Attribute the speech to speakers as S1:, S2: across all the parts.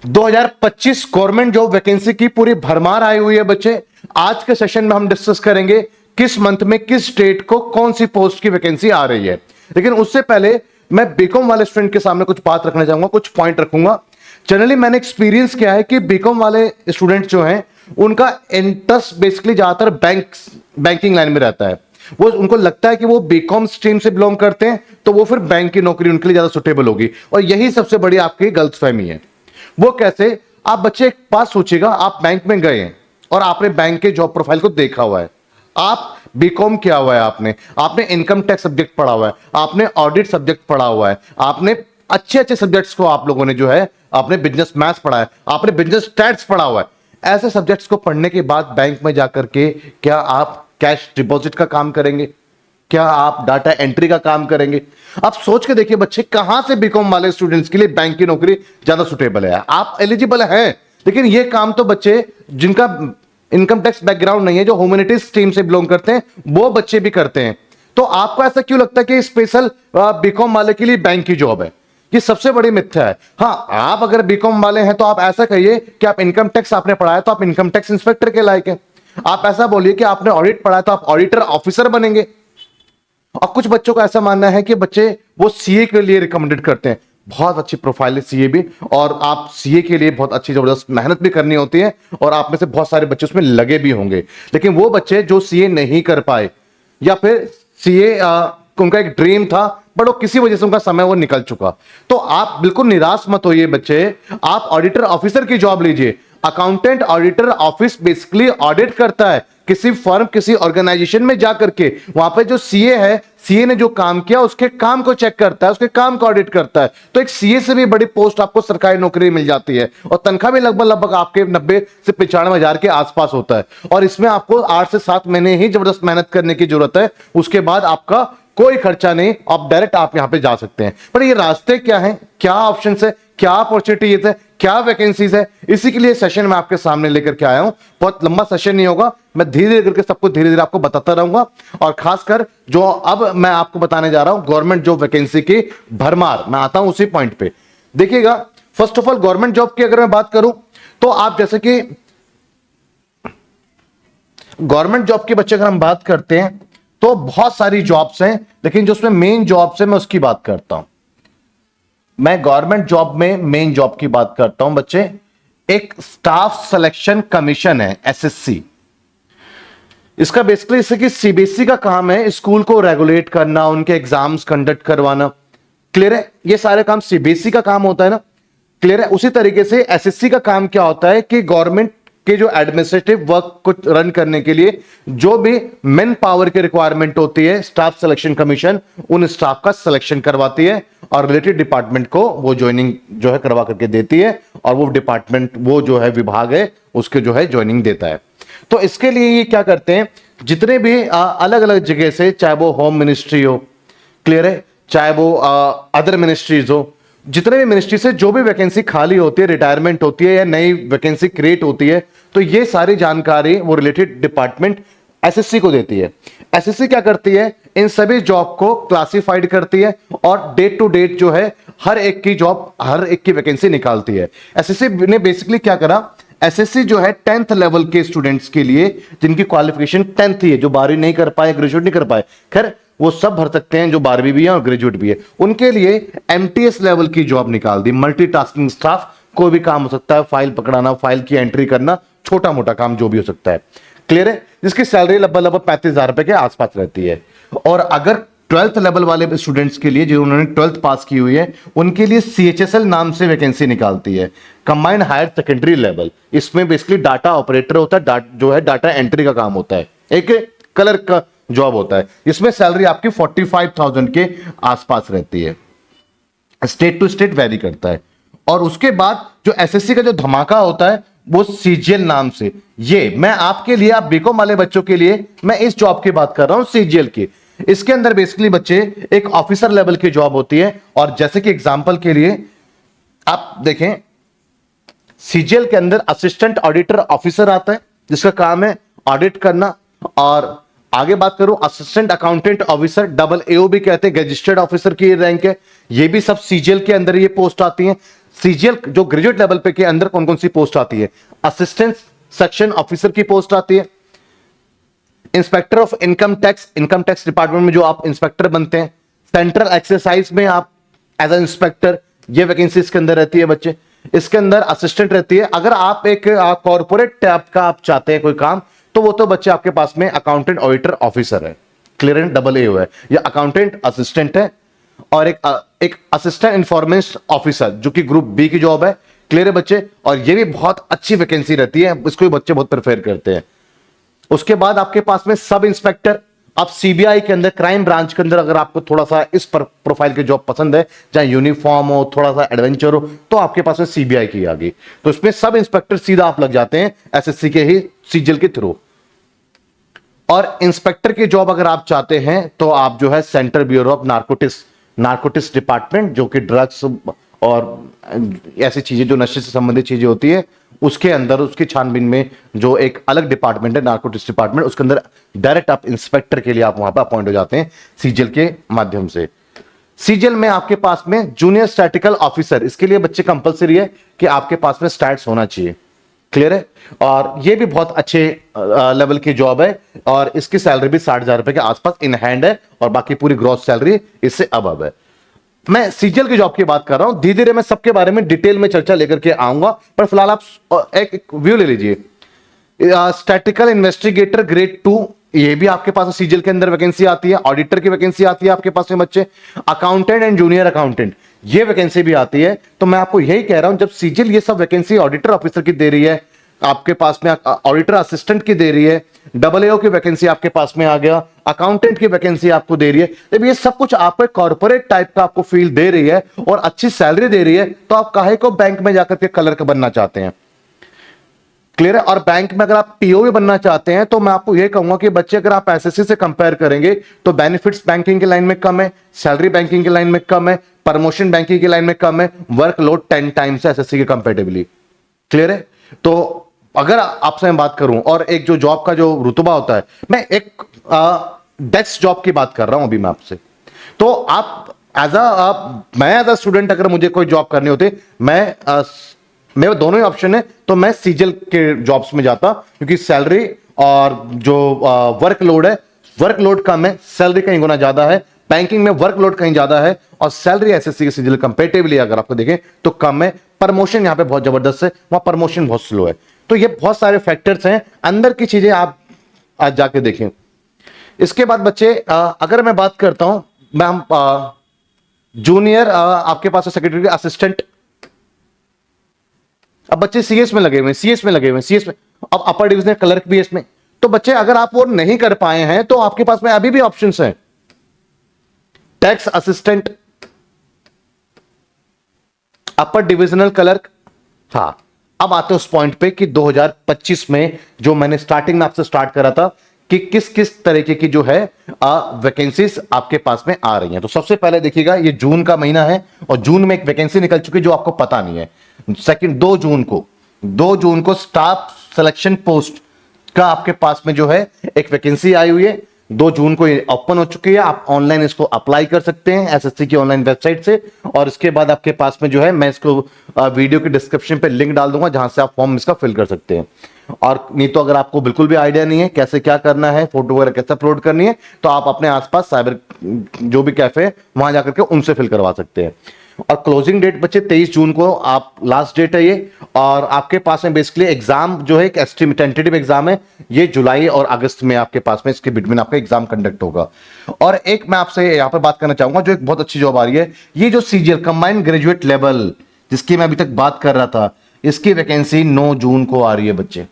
S1: 2025 government job vacancy की पूरी भरमार आई हुई है बच्चे। आज के सेशन में हम डिस्कस करेंगे किस मंथ में किस स्टेट को कौन सी पोस्ट की वैकेंसी आ रही है। लेकिन उससे पहले मैं बीकॉम वाले स्टूडेंट के सामने कुछ बात रखना चाहूंगा, कुछ पॉइंट रखूंगा। जनरली मैंने एक्सपीरियंस किया है कि बीकॉम वाले स्टूडेंट जो हैं उनका इंटरेस्ट बेसिकली ज्यादातर बैंकिंग लाइन में रहता है। वो उनको लगता है कि वो बीकॉम स्ट्रीम से बिलोंग करते हैं तो वो फिर बैंक की नौकरी उनके लिए ज्यादा सुटेबल होगी, और यही सबसे बड़ी आपकी गलतफहमी है। वो कैसे? आप बच्चे एक बात सोचिएगा, आप बैंक में गए हैं और आपने बैंक के जॉब प्रोफाइल को देखा हुआ है। आप बीकॉम किया हुआ है, आपने इनकम टैक्स सब्जेक्ट पढ़ा हुआ है, आपने ऑडिट सब्जेक्ट पढ़ा हुआ है, आपने अच्छे अच्छे सब्जेक्ट्स को आप लोगों ने जो है आपने बिजनेस मैथ्स पढ़ा है, आपने बिजनेस स्टैट्स पढ़ा हुआ है। ऐसे सब्जेक्ट्स को पढ़ने के बाद बैंक में जाकर के क्या आप कैश डिपॉजिट का काम करेंगे? क्या आप डाटा एंट्री का काम करेंगे? आप सोच के देखिए बच्चे, कहां से बीकॉम वाले स्टूडेंट्स के लिए बैंक की नौकरी ज्यादा सुटेबल है। आप एलिजिबल हैं, लेकिन ये काम तो बच्चे जिनका इनकम टैक्स बैकग्राउंड नहीं है, जो ह्यूमैनिटीज स्ट्रीम से बिलोंग करते हैं, वो बच्चे भी करते हैं। तो आपको ऐसा क्यों लगता है कि स्पेशल बीकॉम वाले के लिए बैंक की जॉब है? ये सबसे बड़ी मिथ्या है। हाँ, आप अगर बीकॉम वाले हैं तो आप ऐसा कहिए कि आप इनकम टैक्स आपने पढ़ा है तो आप इनकम टैक्स इंस्पेक्टर के लायक हैं। आप ऐसा बोलिए कि आपने ऑडिट पढ़ा है तो आप ऑडिटर ऑफिसर बनेंगे। और कुछ बच्चों का ऐसा मानना है कि बच्चे वो सीए के लिए रिकमेंडेड करते हैं। बहुत अच्छी प्रोफाइल है सीए भी, और आप सीए के लिए बहुत अच्छी जबरदस्त मेहनत भी करनी होती है, और आप में से बहुत सारे बच्चे उसमें लगे भी होंगे। लेकिन वो बच्चे जो सीए नहीं कर पाए, या फिर सीए उनका एक ड्रीम था बट वो किसी वजह से उनका समय वो निकल चुका, तो आप बिल्कुल निराश मत होइए बच्चे। आप ऑडिटर ऑफिसर की जॉब लीजिए। Accountant auditor office basically audit करता है किसी फर्म, किसी ऑर्गेनाइजेशन में जाकर के। वहां पे जो सीए है, सीए ने जो काम किया उसके काम को चेक करता है, उसके काम को ऑडिट करता है। तो एक सीए से भी बड़ी पोस्ट आपको सरकारी नौकरी मिल जाती है, और तनख्वाह भी लगभग लगभग आपके 90 से 95 हजार के आसपास होता है। और इसमें आपको 8 से 7 महीने ही जबरदस्त मेहनत करने की जरूरत है, उसके बाद आपका कोई खर्चा नहीं, आप डायरेक्ट आप यहां पे जा सकते हैं। पर ये रास्ते क्या हैं, क्या ऑप्शंस है, क्या अपॉर्चुनिटीज है, क्या वैकेंसीज है, इसी के लिए सेशन मैं आपके सामने लेकर के आया हूं। बहुत लंबा सेशन नहीं होगा, मैं धीरे धीरे करके सबको धीरे धीरे आपको बताता रहूंगा। और खासकर जो अब मैं आपको बताने जा रहा हूं, गवर्नमेंट जॉब वैकेंसी की भरमार, मैं आता हूं उसी पॉइंट पे। देखिएगा, first of all government job की अगर मैं बात करूं तो आप जैसे कि गवर्नमेंट जॉब के बच्चे अगर हम बात करते हैं तो बहुत सारी जॉब्स हैं, लेकिन जो उसमें मेन जॉब्स है मैं उसकी बात करता हूं। मैं गवर्नमेंट जॉब में मेन जॉब की बात करता हूं बच्चे। एक स्टाफ सिलेक्शन कमीशन है, एसएससी। इसका बेसिकली इससे कि सीबीएसई का काम है स्कूल को रेगुलेट करना, उनके एग्जाम्स कंडक्ट करवाना। क्लियर है? ये सारे काम सीबीएसई का काम होता है ना। क्लियर है? उसी तरीके से एसएससी का काम क्या होता है कि गवर्नमेंट के जो एडमिनिस्ट्रेटिव वर्क को रन करने के लिए जो भी मैन पावर की रिक्वायरमेंट होती है, स्टाफ सिलेक्शन कमीशन उन स्टाफ का सिलेक्शन करवाती है और रिलेटेड डिपार्टमेंट को वो ज्वाइनिंग जो है करवा करके देती है, और वो डिपार्टमेंट, वो जो है विभाग है, उसके जो है ज्वाइनिंग देता है। तो इसके लिए ये क्या करते हैं, जितने भी अलग अलग जगह से, चाहे वो होम मिनिस्ट्री हो, क्लियर है, चाहे वो अदर मिनिस्ट्रीज हो, जितने भी मिनिस्ट्री से जो भी वैकेंसी खाली होती है, रिटायरमेंट होती है या नई वैकेंसी क्रिएट होती है, तो ये सारी जानकारी वो रिलेटेड डिपार्टमेंट एसएससी को देती है। एसएससी क्या करती है, इन सभी जॉब को क्लासिफाइड करती है और डेट टू डेट जो है हर एक की जॉब, हर एक की वैकेंसी निकालती है। एसएससी ने बेसिकली क्या करा, एसएससी जो है 10th लेवल के स्टूडेंट्स के लिए, जिनकी क्वालिफिकेशन 10th ही है, जो 12वीं नहीं कर पाए, ग्रेजुएट नहीं कर पाए, खैर वो सब भर सकते हैं, जो 12वीं भी है और ग्रेजुएट भी है, उनके लिए एमटीएस लेवल की जॉब निकाल दी। मल्टीटास्किंग स्टाफ, कोई भी काम हो सकता है, फाइल पकड़ाना, फाइल की एंट्री करना, छोटा मोटा काम जो भी हो सकता है। क्लियर है? जिसकी सैलरी लगभग 35,000 रुपए के आसपास रहती है। और अगर 12th लेवल वाले स्टूडेंट्स के लिए, जो उन्होंने 12th पास की हुई है, उनके लिए सीएचएसएल नाम से वैकेंसी निकालती है, कंबाइंड हायर सेकेंडरी लेवल। इसमें बेसिकली डाटा ऑपरेटर होता है, जो है डाटा एंट्री का काम होता है, एक कलर का जॉब होता है। इसमें सैलरी आपकी 45,000 के आसपास रहती है, स्टेट टू स्टेट वेरी करता है। और उसके बाद जो एसएससी का जो धमाका होता है वो सीजीएल नाम से, ये मैं आपके लिए, आप बीकॉम वाले बच्चों के लिए मैं इस जॉब की बात कर रहा हूं, सीजीएल की। इसके अंदर बेसिकली बच्चे एक ऑफिसर लेवल की जॉब होती है। और जैसे कि एग्जांपल के लिए आप देखें, सीजीएल के अंदर असिस्टेंट ऑडिटर ऑफिसर आता है, जिसका काम है ऑडिट करना। और आगे बात करूं, असिस्टेंट अकाउंटेंट ऑफिसर, डबल एओ भी कहते हैं, रजिस्टर्ड ऑफिसर की रैंक है, ये भी सब सीजीएल के अंदर ये पोस्ट आती हैं। सीजीएल जो ग्रेजुएट लेवल पे के अंदर कौन कौन सी पोस्ट आती है? असिस्टेंट सेक्शन ऑफिसर की पोस्ट आती है, inspector of income tax department में जो आप इंस्पेक्टर बनते हैं, सेंट्रल एक्सरसाइज में आप एज ए इंस्पेक्टर, ये वैकेंसी इसके अंदर रहती है बच्चे। इसके अंदर असिस्टेंट रहती है। अगर आप एक कॉर्पोरेट टाइप का आप चाहते हैं कोई काम, तो वो तो बच्चे आपके पास में अकाउंटेंट ऑडिटर ऑफिसर है, क्लियर है, डबल ए है, या अकाउंटेंट असिस्टेंट है, और एक असिस्टेंट इंफॉर्मेशन ऑफिसर जो कि ग्रुप बी की जॉब है, क्लियर है बच्चे। और ये भी बहुत अच्छी वैकेंसी रहती है, इसको भी बच्चे बहुत प्रेफर करते हैं। उसके बाद आपके पास में सब इंस्पेक्टर, आप सीबीआई के अंदर क्राइम ब्रांच के अंदर अगर आपको थोड़ा सा इस प्रोफाइल की जॉब पसंद है, चाहे यूनिफॉर्म हो, थोड़ा सा एडवेंचर हो, तो आपके पास में सीबीआई की आ गई, तो इसमें सब इंस्पेक्टर सीधा आप लग जाते हैं एसएससी के ही सीजीएल के थ्रू। और इंस्पेक्टर की जॉब अगर आप चाहते हैं तो आप जो है central bureau of narcotics department, जो कि ड्रग्स और ऐसी चीजें जो नशे से संबंधित चीजें होती है, उसके अंदर उसकी छानबीन में जो एक अलग डिपार्टमेंट है नार्कोटिक्स डिपार्टमेंट, उसके अंदर डायरेक्ट आप इंस्पेक्टर के लिए आप वहां पर अपॉइंट हो जाते हैं सीजीएल के माध्यम से। सीजीएल में आपके पास में जूनियर स्टैटिकल ऑफिसर, इसके लिए बच्चे कंपलसरी है कि आपके पास में स्टैट्स होना चाहिए, क्लियर है। और ये भी बहुत अच्छे लेवल की जॉब है, और इसकी सैलरी भी 60,000 रुपए के आसपास इन हैंड है, और बाकी पूरी ग्रॉस सैलरी इससे अबव है। मैं सीजीएल की जॉब की बात कर रहा हूं, धीरे धीरे मैं सबके बारे में डिटेल में चर्चा लेकर के आऊंगा, पर फिलहाल आप एक व्यू ले लीजिए। स्टैटिकल इन्वेस्टिगेटर ग्रेड 2, ये भी आपके पास सीजीएल के अंदर वैकेंसी आती है। ऑडिटर की वैकेंसी आती है आपके पास में बच्चे। अकाउंटेंट एंड जूनियर अकाउंटेंट, ये वैकेंसी भी आती है। तो मैं आपको यही कह रहा हूं, जब सीजीएल ये सब वैकेंसी ऑडिटर ऑफिसर की दे रही है, आपके पास में ऑडिटर असिस्टेंट की दे रही है, डबल एओ की वैकेंसी आपके पास में आ गया, अकाउंटेंट की वैकेंसी आपको दे रही है, जब ये सब कुछ आपको कॉर्पोरेट टाइप का आपको फील्ड दे रही है और अच्छी सैलरी दे रही है, तो आप काहे को बैंक में जाकर के क्लर्क बनना चाहते हैं, क्लियर है। और बैंक में अगर आप टीओ भी बनना चाहते हैं, तो मैं आपको यह कहूंगा कि बच्चे अगर आप एसएससी से कंपेयर करेंगे तो बेनिफिट्स बैंकिंग की लाइन में कम है, सैलरी बैंकिंग की लाइन में कम है, प्रमोशन बैंकिंग की लाइन में कम है, वर्कलोड 10 टाइम्स है एसएससी के कंपेरेटिवली, क्लियर है। तो अगर आपसे मैं बात करूं, और एक जो जॉब का जो रुतबा होता है, मैं एक डेस्क जॉब की बात कर रहा हूं अभी मैं आपसे, तो आप मैं एज अ स्टूडेंट अगर मुझे कोई जॉब करनी होती, मेरे दोनों ही ऑप्शन है, तो मैं सीजीएल के जॉब्स में जाता, क्योंकि सैलरी और जो वर्कलोड है, वर्कलोड कम है, सैलरी कहीं गुना ज्यादा है। बैंकिंग में वर्कलोड कहीं ज्यादा है और सैलरी एसएससी के सीजीएल कंपेरेटिवली अगर आपको देखें तो कम है। प्रमोशन यहां पे बहुत जबरदस्त है, वहां प्रमोशन बहुत स्लो है। तो ये बहुत सारे फैक्टर्स हैं, अंदर की चीजें आप आज जाके देखें। इसके बाद बच्चे अगर मैं बात करता हूं, मैम जूनियर आपके पास सेक्रेटरी असिस्टेंट, अब बच्चे सीएस में लगे हुए हैं, सीएस में, अब अपर डिविजनल क्लर्क भी इसमें। तो बच्चे अगर आप वो नहीं कर पाए हैं, तो आपके पास में अभी भी ऑप्शंस हैं, टैक्स असिस्टेंट, अपर डिविजनल क्लर्क था। अब आते हैं उस पॉइंट पे कि 2025 में जो मैंने स्टार्टिंग में आपसे स्टार्ट करा था कि किस किस तरीके की जो है वैकेंसीज आपके पास में आ रही हैं। तो सबसे पहले देखिएगा, ये जून का महीना है और जून में एक वैकेंसी निकल चुकी है जो आपको पता नहीं है। सेकंड 2 जून को स्टाफ सिलेक्शन पोस्ट का आपके पास में जो है एक वैकेंसी आई हुई है, 2 जून को ओपन हो चुकी है। आप ऑनलाइन इसको अप्लाई कर सकते हैं एसएससी की ऑनलाइन वेबसाइट से। और इसके बाद आपके पास में जो है, मैं इसको वीडियो की डिस्क्रिप्शन पे लिंक डाल दूंगा जहां से आप फॉर्म इसका फिल कर सकते हैं। और नहीं तो अगर आपको बिल्कुल भी आइडिया नहीं है कैसे क्या करना है, फोटो वगैरह कैसे अपलोड करनी है, तो आप अपने आसपास साइबर जो भी कैफे है वहां जाकर के उनसे फिल करवा सकते हैं। और क्लोजिंग डेट बच्चे 23 जून को आप लास्ट डेट है ये। और आपके पास में बेसिकली एग्जाम जो है एक एस्टिमेट टेंटेटिव एग्जाम है, ये जुलाई और अगस्त में आपके पास में इसके बिटवीन आपका एग्जाम कंडक्ट होगा। और एक मैं आपसे यहां पर बात करना चाहूंगा, जो एक बहुत अच्छी जॉब आ रही है, ये जो सीजीएल कंबाइंड ग्रेजुएट लेवल जिसकी मैं अभी तक बात कर रहा था, इसकी वैकेंसी 9 जून को आ रही है बच्चे,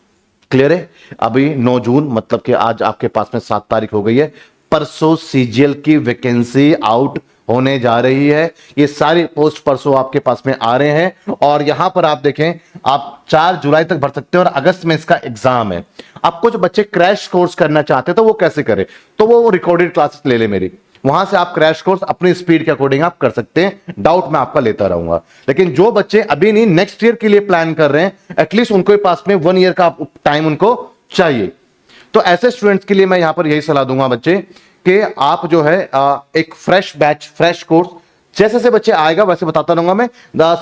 S1: क्लियर है। अभी 9 जून मतलब कि आज आपके पास में 7 तारीख हो गई है, परसों सीजीएल की वैकेंसी आउट होने जा रही है। ये सारी पोस्ट परसों आपके पास में आ रहे हैं। और यहां पर आप देखें, आप 4 जुलाई तक भर सकते हैं और अगस्त में इसका एग्जाम है। आपको जो बच्चे क्रैश कोर्स करना चाहते हैं तो वो कैसे करें, तो वो रिकॉर्डेड क्लासेस ले ले मेरी, वहां से आप क्रैश कोर्स अपनी स्पीड के अकॉर्डिंग आप कर सकते हैं, डाउट मैं आपका लेता रहूंगा। लेकिन जो बच्चे अभी नहीं नेक्स्ट ईयर के लिए प्लान कर रहे हैं, एटलीस्ट उनको पास में 1 ईयर का टाइम उनको चाहिए। तो ऐसे स्टूडेंट्स के लिए मैं यहां पर यही सलाह दूंगा बच्चे कि आप जो है एक फ्रेश बैच फ्रेश कोर्स जैसे जैसे बच्चे आएगा वैसे बताता रहूंगा मैं।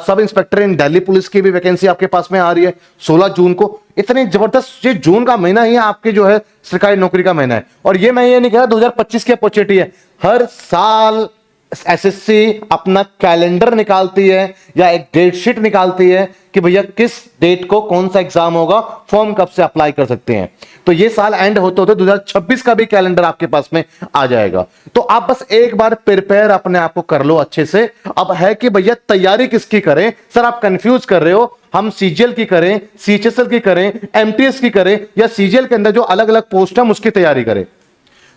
S1: सब इंस्पेक्टर इन दिल्ली पुलिस की भी वैकेंसी आपके पास में आ रही है 16 जून को। इतनी जबरदस्त, ये जून का महीना ही आपके जो है सरकारी नौकरी का महीना है। और ये मैं ये नहीं कह रहा 2025 की अपॉर्चुनिटी है, हर साल एसएससी अपना कैलेंडर निकालती है या एक डेट शीट निकालती है कि भैया किस डेट को कौन सा एग्जाम होगा, फॉर्म कब से अप्लाई कर सकते हैं। तो ये साल एंड होते होते 2026 का भी कैलेंडर आपके पास में आ जाएगा। तो आप बस एक बार प्रिपेयर अपने आप को कर लो अच्छे से। अब है कि भैया तैयारी किसकी करें, सर आप कंफ्यूज कर रहे हो, हम सीजीएल की करें, सीएचएसएल की करें, एमटीएस की करें, या सीजीएल के अंदर जो अलग अलग पोस्ट है उसकी तैयारी करें।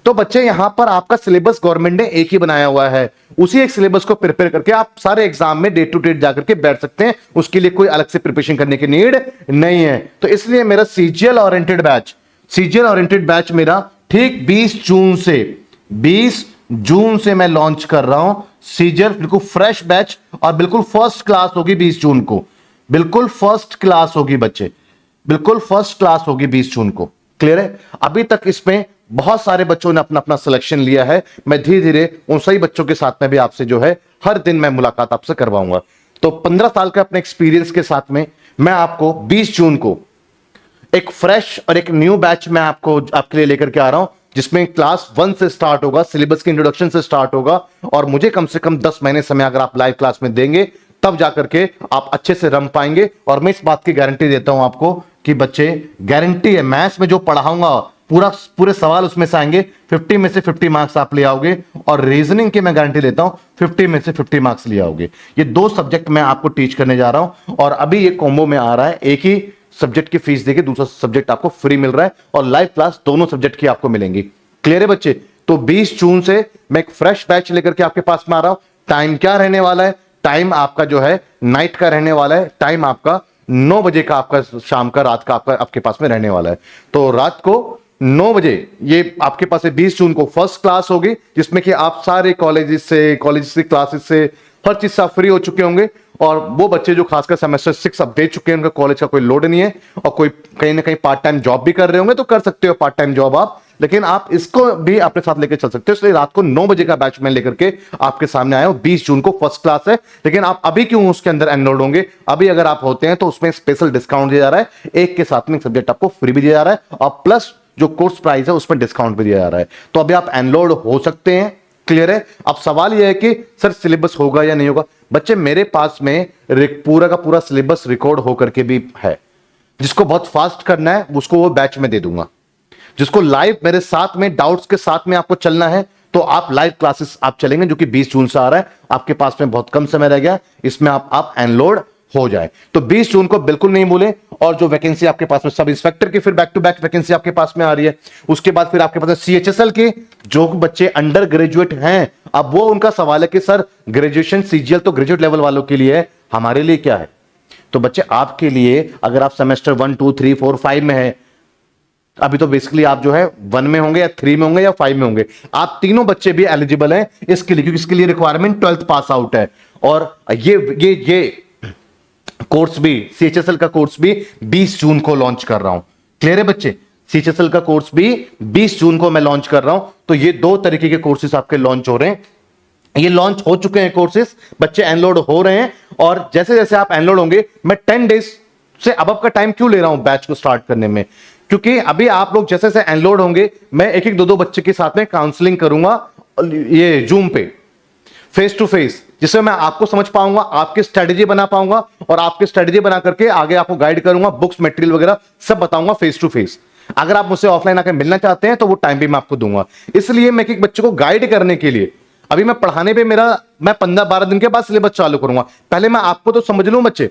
S1: तो बच्चे यहां पर आपका सिलेबस गवर्नमेंट ने एक ही बनाया हुआ है, उसी एक सिलेबस को प्रिपेयर करके आप सारे एग्जाम में डे टू डेट जाकर के बैठ सकते हैं। उसके लिए कोई अलग से प्रिपरेशन करने की नीड नहीं है। तो इसलिए मेरा सीजीएल ओरिएंटेड बैच मेरा ठीक 20 जून से मैं लॉन्च कर रहा हूं। सीजीएल बिल्कुल फ्रेश बैच और बिल्कुल फर्स्ट क्लास होगी 20 जून को, बिल्कुल फर्स्ट क्लास होगी बच्चे, बिल्कुल फर्स्ट क्लास होगी 20 जून को। क्लियर है? अभी तक इसमें बहुत सारे बच्चों ने अपना अपना सिलेक्शन लिया है। मैं धीरे धीरे उन सही बच्चों के साथ में भी आपसे जो है हर दिन मैं मुलाकात आपसे करवाऊंगा। तो 15 साल का अपने एक्सपीरियंस के साथ में मैं आपको 20 जून को एक फ्रेश और एक न्यू बैच मैं आपके लिए लेकर के आ रहा हूं, जिसमें क्लास 1 से स्टार्ट होगा, सिलेबस के इंट्रोडक्शन से स्टार्ट होगा। और मुझे कम से कम 10 महीने समय अगर आप लाइव क्लास में देंगे तब जाकर के आप अच्छे से रम पाएंगे। और मैं इस बात की गारंटी देता हूं आपको कि बच्चे, गारंटी है, मैथ्स में जो पढ़ाऊंगा पूरे सवाल उसमें से आएंगे, 50 में से 50 मार्क्स आप ले आओगे। और रीजनिंग की मैं गारंटी देता हूं 50 में से 50 मार्क्स ले आओगे। ये 2 सब्जेक्ट मैं आपको टीच करने जा रहा हूं। और अभी ये कॉम्बो में आ रहा है, एक ही सब्जेक्ट की फीस देके दूसरा सब्जेक्ट आपको फ्री मिल रहा है, और लाइव क्लास दोनों सब्जेक्ट की आपको मिलेंगी। क्लियर है बच्चे? तो 20 जून से मैं एक फ्रेश बैच लेकर के आपके पास में आ रहा हूं। टाइम क्या रहने वाला है? टाइम आपका जो है नाइट का रहने वाला है। टाइम आपका 9 बजे का, आपका शाम का, रात का आपके पास में रहने वाला है। तो रात को 9 बजे ये आपके पास 20 जून को फर्स्ट क्लास होगी, जिसमें कि आप सारे कॉलेज की क्लासेस से हर चीज से आप फ्री हो चुके होंगे। और वो बच्चे जो खासकर सेमेस्टर 6 अब दे चुके हैं, उनका कॉलेज का कोई लोड नहीं है, और कोई कहीं ना कहीं पार्ट टाइम जॉब भी कर रहे होंगे तो कर सकते हो पार्ट टाइम जॉब आप, लेकिन आप इसको भी अपने साथ लेकर चल सकते हो। इसलिए रात को 9 बजे का बैच में लेकर के आपके सामने आया हूं। 20 जून को फर्स्ट क्लास है, लेकिन आप अभी क्यों उसके अंदर एनरोल्ड होंगे? अभी अगर आप होते हैं तो उसमें स्पेशल डिस्काउंट दिया जा रहा है, एक के साथ में सब्जेक्ट आपको फ्री भी दिया जा रहा है, और प्लस जो कोर्स प्राइस है उसमें डिस्काउंट भी दिया जा रहा है। तो अभी आप एनरोल्ड हो सकते हैं। क्लियर है? अब सवाल यह है कि सर सिलेबस होगा या नहीं होगा। बच्चे, मेरे पास में पूरा का पूरा सिलेबस रिकॉर्ड होकर के भी है। जिसको बहुत फास्ट करना है उसको वो बैच में दे दूंगा। जिसको लाइव मेरे साथ में डाउट्स के साथ में आपको चलना है तो आप लाइव क्लासेस आप चलेंगे, जो कि 20 जून से आ रहा है। आपके पास में बहुत कम समय रह गया, इसमें आप एनरोल्ड हो जाए। तो 20 जून को बिल्कुल नहीं भूलें। और जो वैकेंसी आपके पास में सब इंस्पेक्टर की फिर बैक टू बैक वैकेंसी आपके पास में आ रही है। उसके बाद फिर आपके पास सीएचएसएल के जो बच्चे अंडर ग्रेजुएट हैं, अब वो उनका सवाल है कि सर ग्रेजुएशन सीजीएल तो ग्रेजुएट लेवल वालों के लिए है, हमारे लिए क्या है? तो बच्चे आपके लिए, अगर आप सेमेस्टर 1, 2, 3, 4, 5 में है, अभी तो बेसिकली आप जो है 1 में होंगे या 3 में होंगे या 5 में होंगे, आप तीनों बच्चे भी एलिजिबल हैं इसके लिए, क्योंकि इसके लिए रिक्वायरमेंट 12th पास आउट है। और ये कोर्स भी, सीएचएसएल का कोर्स भी 20 जून को लॉन्च कर रहा हूं। क्लियर है बच्चे? सीएचएसएल का कोर्स भी 20 जून को मैं लॉन्च कर रहा हूं। तो ये 2 तरीके के कोर्सेज आपके लॉन्च हो रहे हैं। ये लॉन्च हो चुके हैं कोर्सेज, बच्चे एनरोल हो रहे हैं। और जैसे जैसे आप एनरोल होंगे, मैं 10 डेज से अब का टाइम क्यों ले रहा हूं बैच को स्टार्ट करने में? क्योंकि अभी आप लोग जैसे जैसे एनरोल होंगे, मैं एक एक 2-2 बच्चे के साथ में काउंसलिंग करूंगा, ये जूम पे, फेस टू फेस, जिससे मैं आपको समझ पाऊंगा, आपकी स्ट्रेटेजी बना पाऊंगा, और आपकी स्ट्रेटेजी बना करके आगे आपको गाइड करूंगा, बुक्स मटेरियल वगैरह सब बताऊंगा फेस टू फेस। अगर आप मुझसे ऑफलाइन आकर मिलना चाहते हैं तो वो टाइम भी मैं आपको दूंगा। इसलिए मैं एक बच्चे को गाइड करने के लिए, अभी मैं पढ़ाने पे मैं 15-12 दिन के बाद सिलेबस चालू करूंगा। पहले मैं आपको तो समझ लूं बच्चे,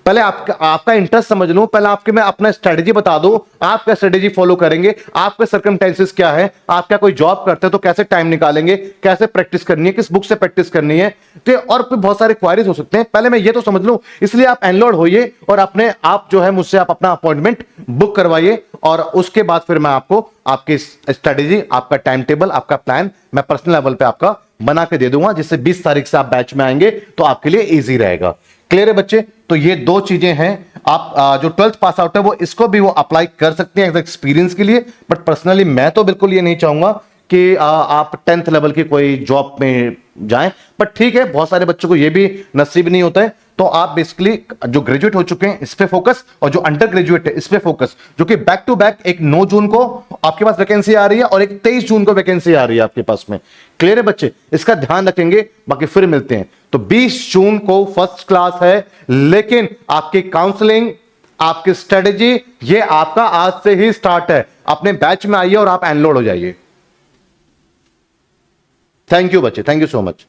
S1: पहले आपका इंटरेस्ट समझ लूं, पहले मैं अपना स्ट्रेटेजी बता दूं, आप क्या स्ट्रेटेजी फॉलो करेंगे, आपके सर्कमस्टेंसेस क्या है, आप क्या कोई जॉब करते हैं तो कैसे टाइम निकालेंगे, कैसे प्रैक्टिस करनी है, किस बुक से प्रैक्टिस करनी है, तो और भी बहुत सारे क्वारीज हो सकते हैं। पहले मैं ये तो समझ लूं, इसलिए आप एनरोल होइए और आप जो है मुझसे आप अपना अपॉइंटमेंट बुक करवाइए, और उसके बाद फिर मैं आपको आपकी स्ट्रेटेजी, आपका टाइम टेबल, आपका प्लान मैं पर्सनल लेवल पे आपका बना के दे दूंगा, जिससे 20 तारीख से आप बैच में आएंगे तो आपके लिए इजी रहेगा। क्लियर है बच्चे? तो ये 2 चीजें हैं। आप जो 12th पास आउट है वो इसको भी वो अप्लाई कर सकते हैं एक्सपीरियंस के लिए, बट पर्सनली मैं तो बिल्कुल ये नहीं चाहूंगा कि आप 10th लेवल की कोई जॉब में जाएं, बट ठीक है, बहुत सारे बच्चों को ये भी नसीब नहीं होता है। तो आप बेसिकली जो ग्रेजुएट हो चुके हैं इस पे फोकस, और जो अंडर ग्रेजुएट है इस पे फोकस, जो कि बैक टू बैक एक 9 जून को आपके पास वैकेंसी आ रही है और एक 23 जून को वैकेंसी आ रही है आपके पास में। क्लियर है बच्चे, इसका ध्यान रखेंगे। बाकी फिर मिलते हैं। तो 20 जून को फर्स्ट क्लास है, लेकिन आपकी काउंसलिंग, आपकी स्ट्रेटेजी, ये आपका आज से ही स्टार्ट है। अपने बैच में आइए और आप एनरोल हो जाइए। थैंक यू बच्चे, थैंक यू सो मच।